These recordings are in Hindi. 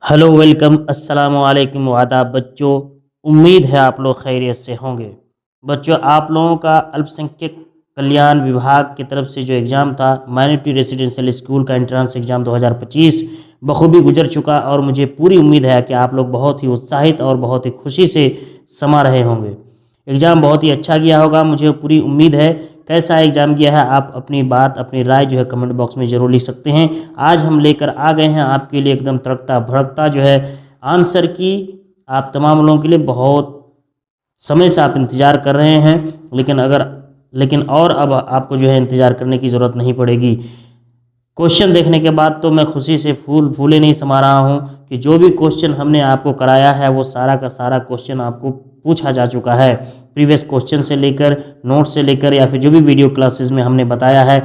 हेलो वेलकम अस्सलाम वालेकुम आदाब बच्चों। उम्मीद है आप लोग खैरियत से होंगे। बच्चों, आप लोगों का अल्पसंख्यक कल्याण विभाग की तरफ से जो एग्ज़ाम था माइनॉरिटी रेसिडेंशियल स्कूल का एंट्रेंस एग्ज़ाम 2025 बखूबी गुजर चुका और मुझे पूरी उम्मीद है कि आप लोग बहुत ही उत्साहित और बहुत ही खुशी से समा रहे होंगे। एग्ज़ाम बहुत ही अच्छा गया होगा, मुझे पूरी उम्मीद है। कैसा एग्ज़ाम गया है आप अपनी बात अपनी राय जो है कमेंट बॉक्स में ज़रूर लिख सकते हैं। आज हम लेकर आ गए हैं आपके लिए एकदम तड़कता भड़कता जो है आंसर की। आप तमाम लोगों के लिए बहुत समय से आप इंतज़ार कर रहे हैं, लेकिन और अब आपको जो है इंतज़ार करने की ज़रूरत नहीं पड़ेगी। क्वेश्चन देखने के बाद तो मैं खुशी से फूले नहीं समा रहा हूँ कि जो भी क्वेश्चन हमने आपको कराया है वो सारा का सारा क्वेश्चन आपको पूछा जा चुका है। प्रीवियस क्वेश्चन से लेकर नोट से लेकर या फिर जो भी वीडियो क्लासेस में हमने बताया है,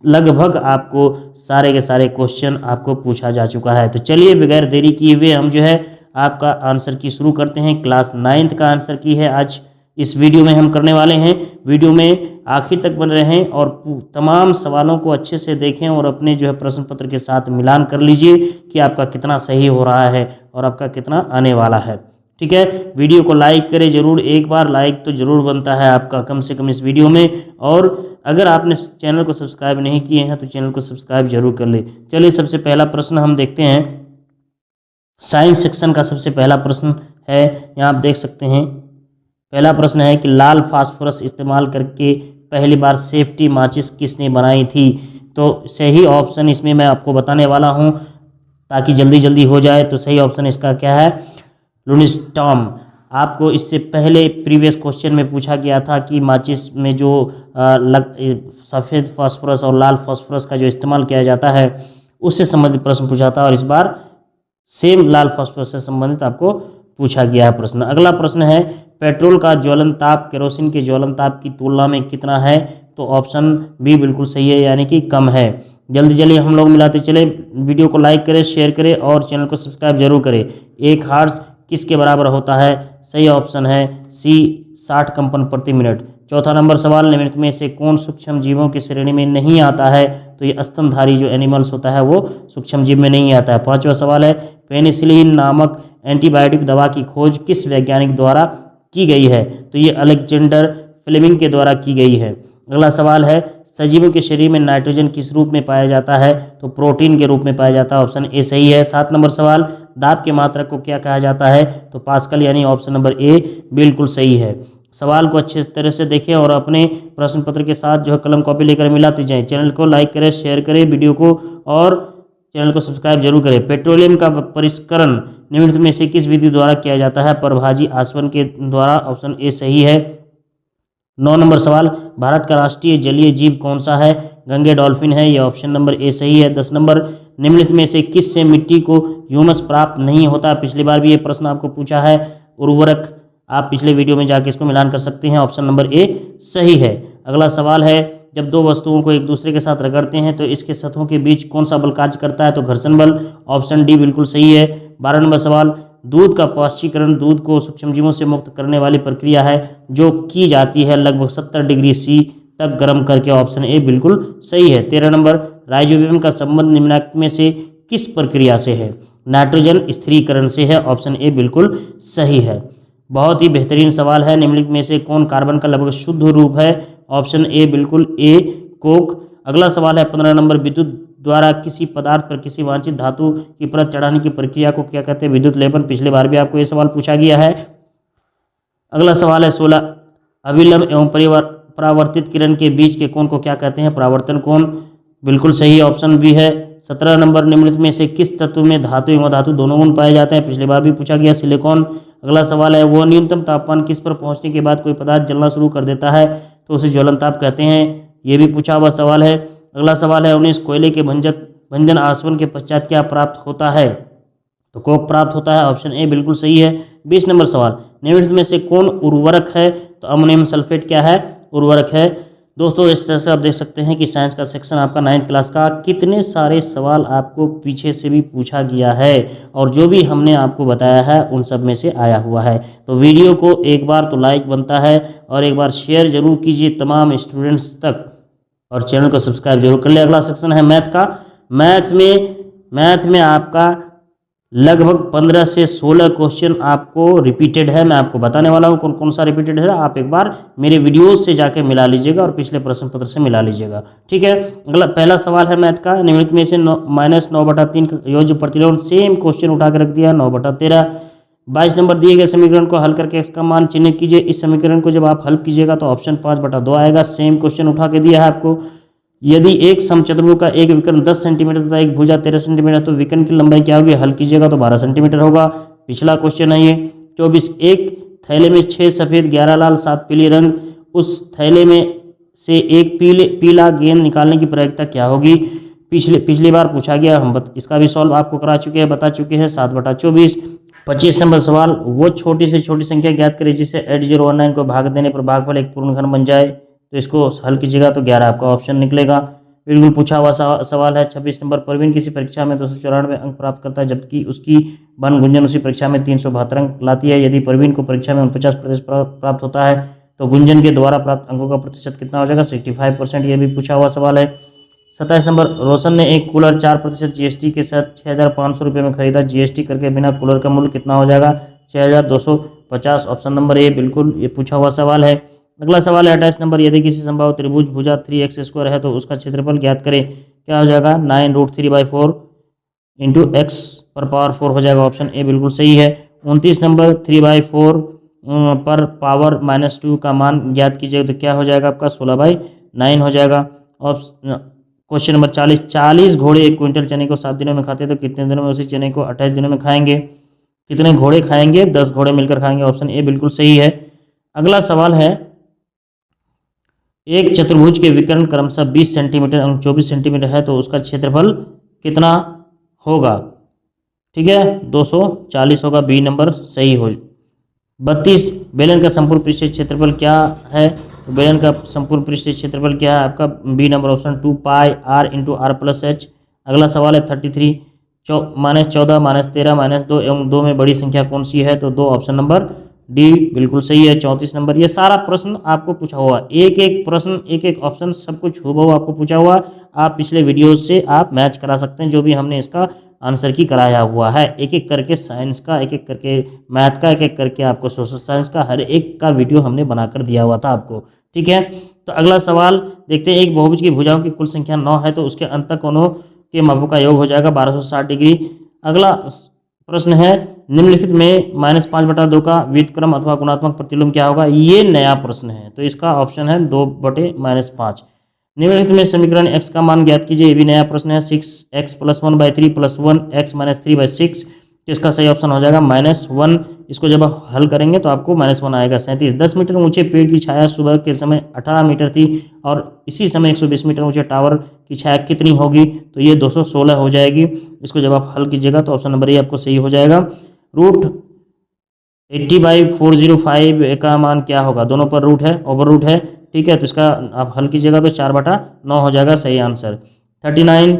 लगभग आपको सारे के सारे क्वेश्चन आपको पूछा जा चुका है। तो चलिए बगैर देरी किए हुए हम जो है आपका आंसर की शुरू करते हैं। क्लास 9th का आंसर की है आज इस वीडियो में हम करने वाले हैं। वीडियो में आखिर तक बने रहें और तमाम सवालों को अच्छे से देखें और अपने जो है प्रश्न पत्र के साथ मिलान कर लीजिए कि आपका कितना सही हो रहा है और आपका कितना आने वाला है। ठीक है, वीडियो को लाइक करें ज़रूर, एक बार लाइक तो ज़रूर बनता है आपका कम से कम इस वीडियो में। और अगर आपने चैनल को सब्सक्राइब नहीं किए हैं तो चैनल को सब्सक्राइब जरूर कर ले। चलिए सबसे पहला प्रश्न हम देखते हैं। साइंस सेक्शन का सबसे पहला प्रश्न है, यहाँ आप देख सकते हैं। पहला प्रश्न है कि लाल फास्फोरस इस्तेमाल करके पहली बार सेफ्टी माचिस किसने बनाई थी। तो सही ऑप्शन इसमें मैं आपको बताने वाला हूं ताकि जल्दी जल्दी हो जाए। तो सही ऑप्शन इसका क्या है, लुईस टॉम। आपको इससे पहले प्रीवियस क्वेश्चन में पूछा गया था कि माचिस में जो सफ़ेद फास्फोरस और लाल फास्फोरस का जो इस्तेमाल किया जाता है उससे संबंधित प्रश्न पूछा था, और इस बार सेम लाल फास्फोरस से संबंधित आपको पूछा गया है प्रश्न। अगला प्रश्न है, पेट्रोल का ज्वलन ताप केरोसिन के ज्वलन ताप की तुलना में कितना है। तो ऑप्शन बी बिल्कुल सही है, यानी कि कम है। जल्दी जल्दी हम लोग मिलाते चले। वीडियो को लाइक करें, शेयर करें और चैनल को सब्सक्राइब जरूर करें। 1 हर्ट्ज किसके बराबर होता है। सही ऑप्शन है सी 60 कंपन प्रति मिनट। चौथा नंबर सवाल, निम्नलिखित में से कौन सूक्ष्म जीवों की श्रेणी में नहीं आता है। तो ये स्तनधारी जो एनिमल्स होता है वो सूक्ष्म जीव में नहीं आता है। पांचवा सवाल है, पेनिसिलिन नामक एंटीबायोटिक दवा की खोज किस वैज्ञानिक द्वारा की गई है। तो ये अलेक्जेंडर फ्लेमिंग के द्वारा की गई है। अगला सवाल है, सजीवों के शरीर में नाइट्रोजन किस रूप में पाया जाता है। तो प्रोटीन के रूप में पाया जाता है, ऑप्शन ए सही है। 7 नंबर सवाल, दाब के मात्रक को क्या कहा जाता है। तो पास्कल, यानी ऑप्शन नंबर ए बिल्कुल सही है। सवाल को अच्छे तरह से देखें और अपने प्रश्न पत्र के साथ जो है कलम कॉपी लेकर मिलाते जाएं। चैनल को लाइक करें, शेयर करें वीडियो को और चैनल को सब्सक्राइब जरूर करें। पेट्रोलियम का परिष्करण निम्नलिखित में से किस विधि द्वारा किया जाता है। परभाजी आसवन के द्वारा, ऑप्शन ए सही है। 9 नंबर सवाल, भारत का राष्ट्रीय जलीय जीव कौन सा है। गंगे डॉल्फिन है, यह ऑप्शन नंबर ए सही है। 10 नंबर, निम्नलिखित में से किस से मिट्टी को ह्यूमस प्राप्त नहीं होता। पिछली बार भी ये प्रश्न आपको पूछा है। उर्वरक, आप पिछले वीडियो में जाके इसको मिलान कर सकते हैं, ऑप्शन नंबर ए सही है। अगला सवाल है, जब दो वस्तुओं को एक दूसरे के साथ रगड़ते हैं तो इसके सतहों के बीच कौन सा बल कार्य करता है। तो घर्षण बल, ऑप्शन डी बिल्कुल सही है। 12 नंबर सवाल, दूध का पाश्चीकरण दूध को सूक्ष्मजीवों से मुक्त करने वाली प्रक्रिया है जो की जाती है लगभग 70 डिग्री सी तक गर्म करके, ऑप्शन ए बिल्कुल सही है। 13 नंबर, राइजोबियम का संबंध निम्नलिखित में से किस प्रक्रिया से है। नाइट्रोजन स्थिरीकरण से है, ऑप्शन ए बिल्कुल सही है। बहुत ही बेहतरीन सवाल है, निम्नलिखित में से कौन कार्बन का लगभग शुद्ध रूप है। ऑप्शन ए बिल्कुल ए कोक। अगला सवाल है 15 नंबर, विद्युत द्वारा किसी पदार्थ पर किसी वांछित धातु की परत चढ़ाने की प्रक्रिया को क्या कहते हैं। विद्युत लेपन, पिछले बार भी आपको ये सवाल पूछा गया है। अगला सवाल है 16, अभिलंब एवं परावर्तित किरण के बीच के कोण को क्या कहते हैं। परावर्तन कोण, बिल्कुल सही ऑप्शन बी है। 17 नंबर, निम्नलिखित में से किस तत्व में धातु एवं अधातु दोनों गुण पाए जाते हैं। पिछले बार भी पूछा गया, सिलिकॉन। अगला सवाल है, वो न्यूनतम तापमान किस पर पहुंचने के बाद कोई पदार्थ जलना शुरू कर देता है। तो उसे ज्वलन ताप कहते हैं, ये भी पूछा हुआ सवाल है। अगला सवाल है 19, कोयले के भंजन आसवन के पश्चात क्या प्राप्त होता है। तो कोक प्राप्त होता है, ऑप्शन ए बिल्कुल सही है। 20 नंबर सवाल, निम्नलिखित में से कौन उर्वरक है। तो अमोनियम सल्फेट क्या है, उर्वरक है। दोस्तों, इस तरह से आप देख सकते हैं कि साइंस का सेक्शन आपका 9th क्लास का कितने सारे सवाल आपको पीछे से भी पूछा गया है और जो भी हमने आपको बताया है उन सब में से आया हुआ है। तो वीडियो को एक बार तो लाइक बनता है और एक बार शेयर जरूर कीजिए तमाम स्टूडेंट्स तक और चैनल को सब्सक्राइब जरूर कर ले। अगला सेक्शन है मैथ का। मैथ में आपका लगभग 15 से 16 क्वेश्चन आपको रिपीटेड है। मैं आपको बताने वाला हूँ कौन कौन सा रिपीटेड है। आप एक बार मेरे वीडियोस से जाके मिला लीजिएगा और पिछले प्रश्न पत्र से मिला लीजिएगा, ठीक है। अगला पहला सवाल है मैथ का, निम्नलिखित में से -9/3 का योज्य प्रतिलोम, सेम क्वेश्चन उठा के रख दिया 9/13। 22 नंबर दिए गए समीकरण को हल करके x का मान चिन्हित कीजिए। इस समीकरण को जब आप हल कीजिएगा तो ऑप्शन 5/2 आएगा। सेम क्वेश्चन उठा के दिया है आपको। यदि एक समचतुर्भुज का एक विकर्ण 10 सेंटीमीटर तथा एक भुजा 13 सेंटीमीटर, तो विकर्ण की लंबाई क्या होगी? हल कीजिएगा तो 12 सेंटीमीटर होगा। पिछला क्वेश्चन है ये। 24, एक थैले में 6 सफ़ेद 11 लाल 7 पीले रंग, उस थैले में से एक पीला गेंद निकालने की प्रयोगिता क्या होगी? पिछली बार पूछा गया, हम इसका भी सॉल्व आपको करा चुके हैं, बता चुके हैं। 7/24। 25 नंबर सवाल, वो छोटी से छोटी संख्या ज्ञात करें जिसे 8019 को भाग देने पर भागफल एक पूर्ण घन बन जाए। तो इसको हल कीजिएगा तो 11 आपका ऑप्शन निकलेगा। बिल्कुल पूछा हुआ सवाल है। 26 नंबर, प्रवीण किसी परीक्षा में 294 अंक प्राप्त करता है जबकि उसकी बहन गुंजन उसी परीक्षा में 372 अंक लाती है। यदि प्रवीण को परीक्षा में 49% प्राप्त होता है तो गुंजन के द्वारा प्राप्त अंकों का प्रतिशत कितना हो जाएगा? 65%। ये भी पूछा हुआ सवाल है। 27 नंबर, रोशन ने एक कूलर 4% जीएसटी के साथ 6,500 रुपये में खरीदा। जीएसटी करके बिना कूलर का मूल्य कितना हो जाएगा? 6,250। ऑप्शन नंबर ए बिल्कुल ये पूछा हुआ सवाल है। अगला सवाल है 28 नंबर, यदि किसी संभव त्रिभुज भुजा 3x² है तो उसका क्षेत्रफल ज्ञात करें। क्या हो जाएगा? 9√3/4 इंटू x पर पावर 4 हो जाएगा। ऑप्शन ए बिल्कुल सही है। 29 नंबर, 3/4 पर पावर -2 का मान ज्ञात कीजिए तो क्या हो जाएगा आपका? 16/9 हो जाएगा। क्वेश्चन नंबर 40 घोड़े 1 क्विंटल चने को 7 दिनों में खाते तो कितने दिनों में उसी चने को 28 दिनों में खाएंगे? कितने घोड़े खाएंगे? 10 घोड़े मिलकर खाएंगे। ऑप्शन ए बिल्कुल सही है। अगला सवाल है, एक चतुर्भुज के विकर्ण क्रमशः 20 सेंटीमीटर एवं 24 सेंटीमीटर है तो उसका क्षेत्रफल कितना होगा? ठीक है, 240 होगा। बी नंबर सही हो। 32, बेलन का संपूर्ण पृष्ठीय क्षेत्रफल क्या है? तो बेलन का संपूर्ण पृष्ठीय क्षेत्रफल क्या है आपका? B number option 2πr × r+h। अगला सवाल है 33, -14, -13, -2 एवं 2 में बड़ी संख्या कौन सी है? तो 2। ऑप्शन नंबर डी बिल्कुल सही है। 34 नंबर, ये सारा प्रश्न आपको पूछा हुआ, एक एक प्रश्न एक एक ऑप्शन सब कुछ हूबहू आपको पूछा हुआ। आप पिछले वीडियो से आप मैच करा सकते हैं जो भी हमने इसका आंसर की कराया हुआ है। एक एक करके साइंस का, एक एक करके मैथ का, एक एक करके आपको सोशल साइंस का, हर एक का वीडियो हमने बनाकर दिया हुआ था आपको, ठीक है। तो अगला सवाल देखते हैं, एक बहुभुज की भुजाओं की कुल संख्या 9 है तो उसके अंतःकोणों के मापों का योग हो जाएगा 1260 डिग्री। अगला प्रश्न है, निम्नलिखित में -5/2 का व्युत्क्रम अथवा गुणात्मक प्रतिलोम क्या होगा? ये नया प्रश्न है तो इसका ऑप्शन है 2/-5। निम्नलिखित में समीकरण x का मान ज्ञात कीजिए। ये भी नया प्रश्न है। 6x + 1/3 + 1x - 3/6, तो इसका सही ऑप्शन हो जाएगा -1। इसको जब आप हल करेंगे तो आपको -1 आएगा। 37, 10 मीटर ऊंचे पेड़ की छाया सुबह के समय 18 मीटर थी और इसी समय 120 मीटर ऊंचे टावर की छाया कितनी होगी? तो ये 216 हो जाएगी। इसको जब आप हल कीजिएगा तो ऑप्शन नंबर ए आपको सही हो जाएगा। √80/405 का मान क्या होगा? दोनों पर रूट है, ओवर रूट है, ठीक है। तो इसका आप हल कीजिएगा तो 4/9 हो जाएगा, सही आंसर। 39,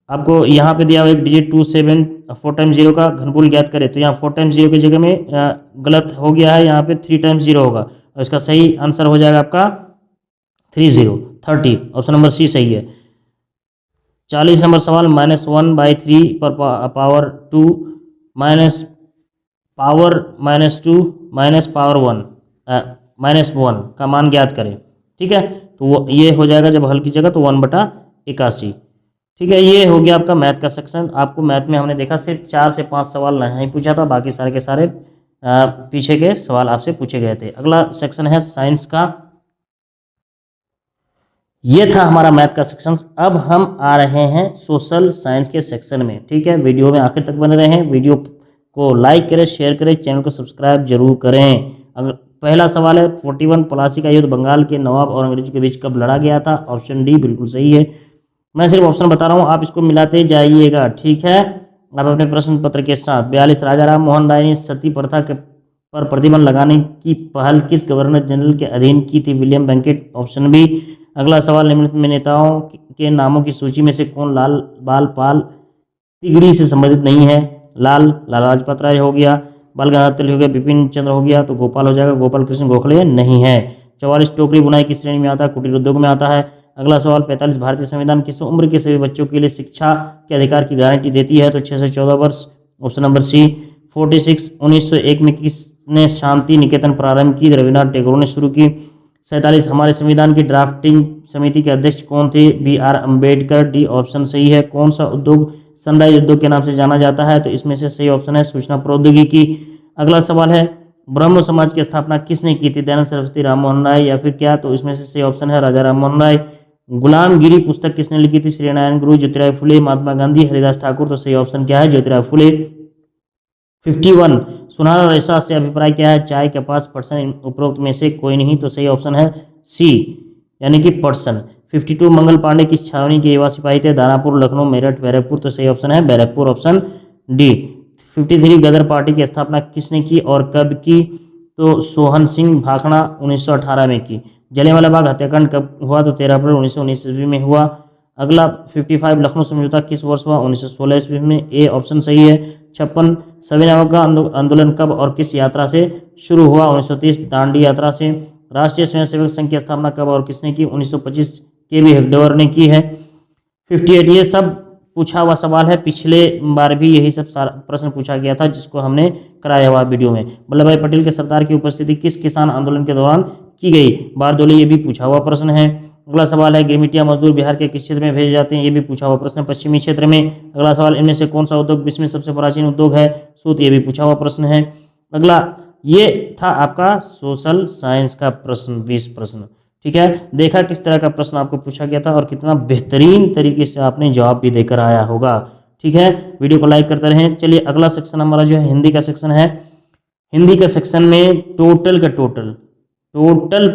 आपको यहाँ पे दिया हुआ एक डिजिट 27 4 टाइम्स 0 का घनमूल ज्ञात करें। तो यहाँ 4 टाइम्स 0 की जगह में गलत हो गया है, यहाँ पे 3 टाइम्स 0 होगा और इसका सही आंसर हो जाएगा आपका 30। ऑप्शन नंबर सी सही है। 40 नंबर सवाल, -1/3 पर पावर 2 -1 का मान ज्ञात करें, ठीक है। तो वो ये हो जाएगा जब हल कीजिएगा तो 1/81, ठीक है। ये हो गया आपका मैथ का सेक्शन। आपको मैथ में हमने देखा सिर्फ 4 से 5 सवाल नहीं पूछा था, बाकी सारे के सारे पीछे के सवाल आपसे पूछे गए थे। अगला सेक्शन है साइंस का। ये था हमारा मैथ का सेक्शन। अब हम आ रहे हैं सोशल साइंस के सेक्शन में, ठीक है। वीडियो में आखिर तक बने रहें, वीडियो को लाइक करें, शेयर करें, चैनल को सब्सक्राइब जरूर करें। अगर पहला सवाल है 41, प्लासी का युद्ध बंगाल के नवाब और अंग्रेजों के बीच कब लड़ा गया था? ऑप्शन डी बिल्कुल सही है। मैं सिर्फ ऑप्शन बता रहा हूँ, आप इसको मिलाते जाइएगा, ठीक है। आप अपने प्रश्न पत्र के साथ 42, राजा राम मोहन राय ने सती प्रथा पर प्रतिबंध लगाने की पहल किस गवर्नर जनरल के अधीन की थी? विलियम बेंकेट। Option b. अगला सवाल, निम्नलिखित में नेताओं के नामों की सूची में से कौन लाल बाल पाल तिगड़ी से संबंधित नहीं है? लाला लाजपत राय हो गया, बाल गंगाधर तिलक हो गया, बिपिन चंद्र हो गया, तो गोपाल हो जाएगा, गोपाल कृष्ण गोखले नहीं है। 44, टोकरी बुनाई की श्रेणी में आता है, कुटीर उद्योग में आता है। अगला सवाल 45, भारतीय संविधान किस उम्र के सभी बच्चों के लिए शिक्षा के अधिकार की गारंटी देती है? तो 6 से 14 वर्ष। Option number C. 46 1901 में किसने शांति निकेतन प्रारंभ की? रविन्द्रनाथ टैगोर ने शुरू की। 47 हमारे संविधान की ड्राफ्टिंग समिति के अध्यक्ष कौन थे? BR अम्बेडकर। डी ऑप्शन सही है। कौन सा उद्योग सनराइज उद्योग के नाम से जाना जाता है? तो इसमें से सही ऑप्शन है सूचना प्रौद्योगिकी। अगला सवाल है ब्रह्म समाज की स्थापना किसने की थी? दयानंद सरस्वती, राम मोहन राय या फिर क्या? तो इसमें से सही ऑप्शन है राजा राम मोहन राय। गुलामगिरी पुस्तक किसने लिखी थी? श्री नारायण गुरु, ज्योतिराव फुले, महात्मा गांधी, हरिदास ठाकुर। तो सही ऑप्शन क्या है? ज्योतिराव फुले। 51 सुनहरा रेशा से अभिप्राय क्या है? चाय, कपास, पटसन, उपरोक्त में से कोई नहीं। तो सही ऑप्शन है सी यानी कि पटसन। 52 मंगल पांडे किस छावनी के युवा सिपाही थे? दानापुर, लखनऊ, मेरठ, बैरकपुर। तो सही ऑप्शन है बैरकपुर, ऑप्शन डी। 53 गदर पार्टी की स्थापना किसने की और कब की? तो सोहन सिंह भाखड़ा 1918 में की। जलियांवाला बाग हत्याकांड कब हुआ? तो 13 अप्रैल 1919 ईस्वी में हुआ। अगला 55 लखनऊ समझौता किस वर्ष हुआ? 1916 ईस्वी में। ए ऑप्शन सही है। 56 सविनय अवज्ञा आंदोलन कब और किस यात्रा से शुरू हुआ? 1930 दांडी यात्रा से। राष्ट्रीय स्वयंसेवक संघ की स्थापना कब और किसने की? 1925 के.वी. हेगडेवर ने की है। 58 ये सब पूछा हुआ सवाल है, पिछले बार भी यही सब सारा प्रश्न पूछा गया था जिसको हमने कराया हुआ वीडियो में। वल्लभ भाई पटेल के सरदार की उपस्थिति किस किसान आंदोलन के दौरान की गई? बारदोली, ये भी पूछा हुआ प्रश्न है। अगला सवाल है गिरमिटिया मजदूर बिहार के किस क्षेत्र में भेजे जाते हैं? ये भी पूछा हुआ प्रश्न है, पश्चिमी क्षेत्र में। अगला सवाल इनमें से कौन सा उद्योग विश्व में सबसे प्राचीन उद्योग है? सूत, ये भी पूछा हुआ प्रश्न है। अगला ये था आपका सोशल साइंस का प्रश्न, 20 प्रश्न। ठीक है, देखा किस तरह का प्रश्न आपको पूछा गया था और कितना बेहतरीन तरीके से आपने जवाब भी देकर आया होगा। ठीक है, वीडियो को लाइक करते रहें। चलिए अगला सेक्शन हमारा जो है हिंदी का सेक्शन है। हिंदी का सेक्शन में टोटल का टोटल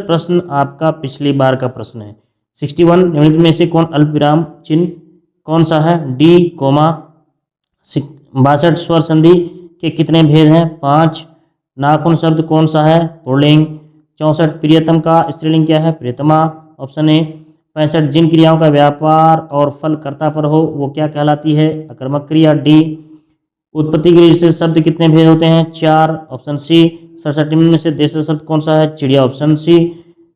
प्रश्न आपका पिछली बार का प्रश्न है। 61 निम्नलिखित में से कौन अल्पविराम चिन्ह कौन सा है? D coma. 62 स्वर संधि के कितने भेद हैं? 5। नाखून शब्द कौन सा है? पुल्लिंग। 64 प्रियतम का स्त्रीलिंग क्या है? प्रियतमा, ऑप्शन ए। 65 जिन क्रियाओं का व्यापार और फल कर्ता पर हो वो क्या कहलाती है? अकर्मक क्रिया। डी। उत्पत्ति के से शब्द कितने भेद होते हैं? 4, ऑप्शन सी। 67 में से देश शब्द कौन सा है? चिड़िया, ऑप्शन सी।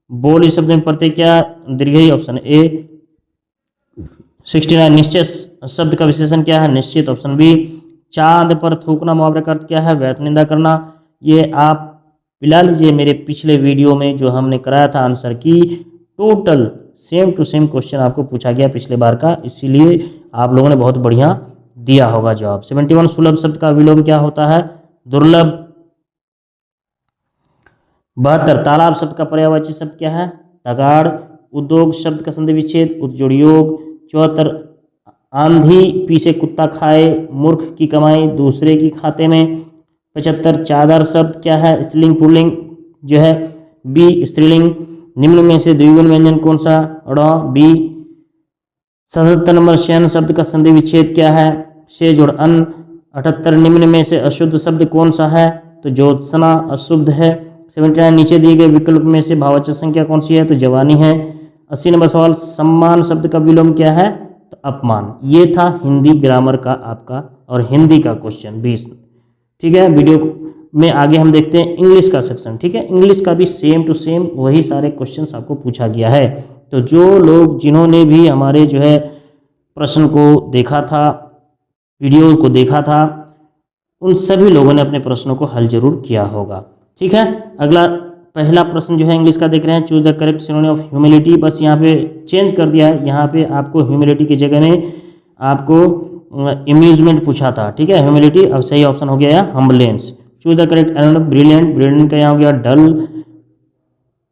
बोल इस शब्द में प्रत्यय क्या? दीर्घई, ऑप्शन ए। 69 निश्चय शब्द का विशेषण क्या है? निश्चित, ऑप्शन बी। चांद पर थूकना मुहावरे का अर्थ क्या है? व्यर्थ निंदा करना। ये आप मिला लीजिए मेरे पिछले वीडियो में जो हमने कराया था आंसर की, total same to same question आपको पूछा गया पिछले बार का, इसीलिए आप लोगों ने बहुत बढ़िया दिया होगा जवाब। 71 सुलभ शब्द का विलोम क्या होता है? दुर्लभ। 72 तालाब शब्द का पर्यायवाची शब्द क्या है? तगाड़। उद्योग शब्द का संधि विच्छेद उद्योड़ योग। 74 आंधी पीछे कुत्ता खाए, मूर्ख की कमाई दूसरे की खाते में। 75 चादर शब्द क्या है? स्त्रीलिंग पुल्लिंग जो है बी स्त्रीलिंग। निम्न में से द्विगुण व्यंजन कौन सा? ड़, बी। 77 नंबर शयन शब्द का संधि विच्छेद क्या है? शे जोड़ अन। 78 निम्न में से अशुद्ध शब्द कौन सा है? तो ज्योत्सना अशुद्ध है। 79 नीचे दिए गए विकल्प में से भाववाचक संख्या कौन सी है? तो जवानी है। 80 नंबर सवाल सम्मान शब्द का विलोम क्या है? तो अपमान। ये था हिंदी ग्रामर का आपका और हिंदी का क्वेश्चन 20। ठीक है, वीडियो में आगे हम देखते हैं इंग्लिश का सेक्शन। ठीक है, इंग्लिश का भी सेम टू सेम वही सारे क्वेश्चंस आपको पूछा गया है। तो जो लोग जिन्होंने भी हमारे जो है प्रश्न को देखा था, वीडियो को देखा था, उन सभी लोगों ने अपने प्रश्नों को हल जरूर किया होगा। ठीक है, अगला पहला प्रश्न जो है इंग्लिश का देख रहे हैं, choose the correct synonym of humility. बस यहाँ पे चेंज कर दिया है, यहाँ पे आपको ह्यूमिलिटी की जगह में आपको अम्यूजमेंट पूछा था। ठीक है, ह्यूमिलिटी अब सही ऑप्शन हो गया हम्बलेंस। चूज द करेक्ट एनोनिम ब्रिलियंट, ब्रिलियंट का यहाँ हो गया dull.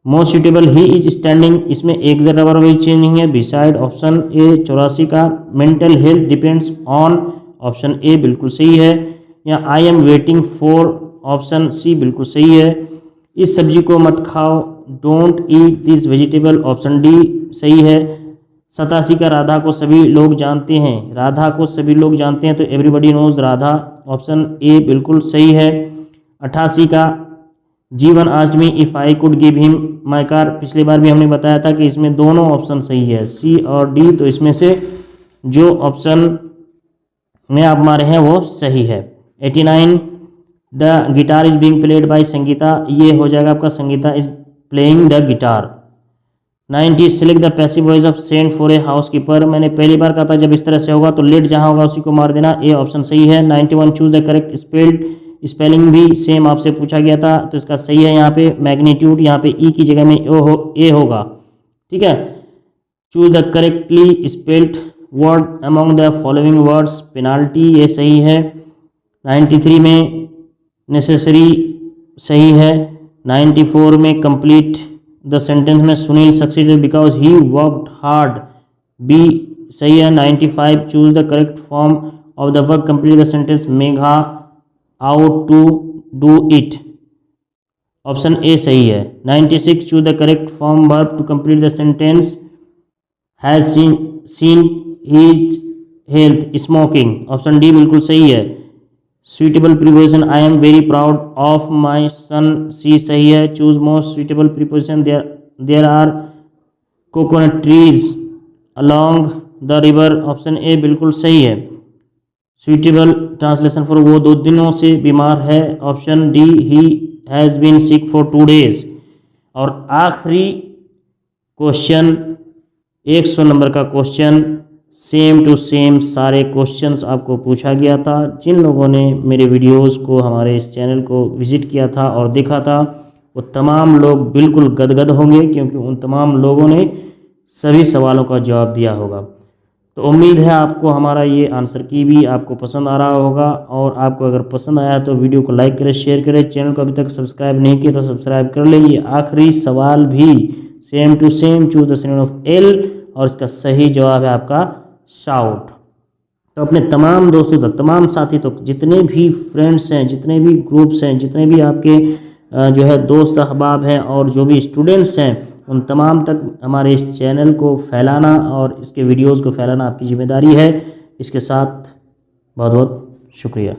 Most suitable he is standing, इसमें एक जरा भी चेंज नहीं है। Beside option A. 84 का mental health depends on, option A बिल्कुल सही है। यहाँ I am waiting for, option C बिल्कुल सही है। इस सब्जी को मत खाओ, don't eat this vegetable, option D सही है। 87 का राधा को सभी लोग जानते हैं, राधा को सभी लोग जानते हैं तो everybody knows Radha, option A बिल्कुल सही है। 88 का Jeevan asked me if I could give him my car, पिछली बार भी हमने बताया था कि इसमें दोनों ऑप्शन सही है, सी और डी, तो इसमें से जो ऑप्शन में आप मारे हैं वो सही है। 89 the guitar is being played by Sangeeta, ये हो जाएगा आपका Sangeeta is playing the guitar. 90 select the passive voice of sand for a house keeper. मैंने पहली बार कहा था जब इस तरह से होगा तो लेट जहाँ होगा उसी को मार देना, ए ऑप्शन सही है। 91 choose the correct spelled, spelling भी सेम आपसे पूछा गया था तो इसका सही है यहाँ पे मैग्नीट्यूड, यहाँ पे ई की जगह में ए होगा, ठीक है। Choose the correctly spelled word among the following words, penalty ये सही है। 93 में नेसेसरी सही है। 94 में कंप्लीट द सेंटेंस में Sunil succeeded because he worked hard, b सही है। 95 choose the correct form of the work complete the sentence Megha out to do it, option a सही है। 96 choose the correct form verb to complete the sentence has seen his health smoking, option d बिल्कुल सही है। Suitable preposition I am very proud of my son, c सही है। Choose most suitable preposition there are coconut trees along the river, option A बिल्कुल सही है। सुइटेबल ट्रांसलेशन फॉर वो 2 दिनों से बीमार है, option D he has been sick for 2 days। और आखिरी क्वेश्चन 100 नंबर का क्वेश्चन, सेम टू सेम सारे क्वेश्चंस आपको पूछा गया था। जिन लोगों ने मेरे वीडियोस को, हमारे इस चैनल को विज़िट किया था और देखा था वो तमाम लोग बिल्कुल गदगद होंगे क्योंकि उन तमाम लोगों ने सभी सवालों का जवाब दिया होगा। तो उम्मीद है आपको हमारा ये आंसर की भी आपको पसंद आ रहा होगा, और आपको अगर पसंद आया तो वीडियो को लाइक करें, शेयर करें। चैनल को अभी तक सब्सक्राइब नहीं किया तो सब्सक्राइब कर लें। ये आखिरी सवाल भी same to same choose the synonym of L, और इसका सही जवाब है आपका शाउट। तो अपने तमाम दोस्तों तक, तमाम साथी तक, जितने भी फ्रेंड्स हैं, जितने भी ग्रुप्स हैं, जितने भी आपके जो है दोस्त अहबाब हैं और जो भी स्टूडेंट्स हैं, उन तमाम तक हमारे इस चैनल को फैलाना और इसके वीडियोस को फैलाना आपकी जिम्मेदारी है। इसके साथ बहुत बहुत शुक्रिया।